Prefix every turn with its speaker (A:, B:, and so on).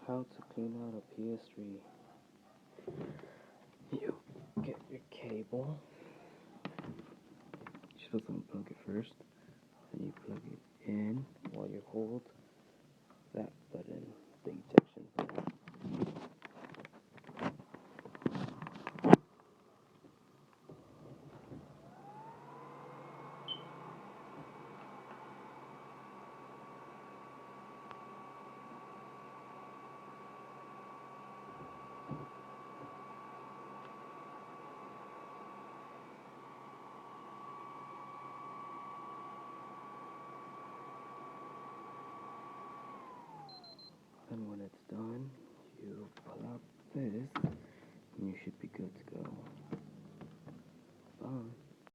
A: How to clean out a PS3. You get your cable. You're supposed to unplug it first. Then you plug it in while you hold that button, the ejection button. And when it's done, you pull out this, and you should be good to go. Bye.